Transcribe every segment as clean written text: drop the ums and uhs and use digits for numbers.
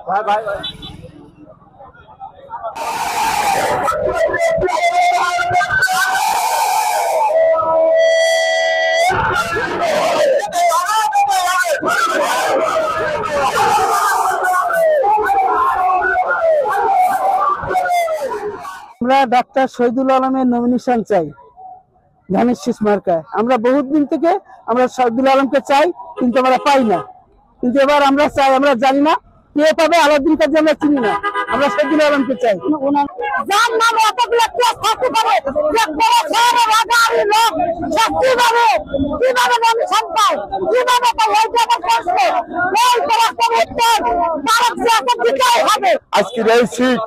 ভাই ভাই আমরা ডাক্তার শহীদুল আলমের নমিনেশন চাই ধানের শীষ মার্কায়। আমরা বহুত দিন থেকে আমরা শহীদুল আলমকে চাই, কিন্তু আমরা পাই না। কিন্তু এবার আমরা চাই, আমরা জানি না কে পাবে, আলাউদ্দিন কাজী আমরা চিনি না, আমরা শহীদুল আলমকে চাই। যার নামে এতগুলো কেস থাকতে পারে, কিভাবে নমিনেশন পায়, কিভাবে আজকের এই সিট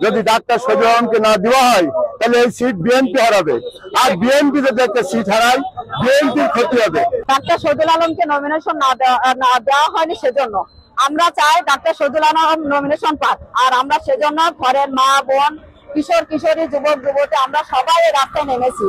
যদি ডাক্তার শহীদুল আলমকে না দেওয়া হয় তাহলে এই সিট বিএনপি হারাবে, আর বিএনপি যদি একটা সিট হারায় বিএনপির ক্ষতি হবে। ডাক্তার শহীদুল আলমকে নমিনেশন না দেওয়া হয়নি, সেজন্য আমরা চাই ডাক্তার শহীদুল আলম নমিনেশন পাক। আর আমরা সেজন্য ঘরের মা বোন, কিশোর কিশোরী, যুবক যুবতী আমরা সবাই রাস্তায় নেমেছি।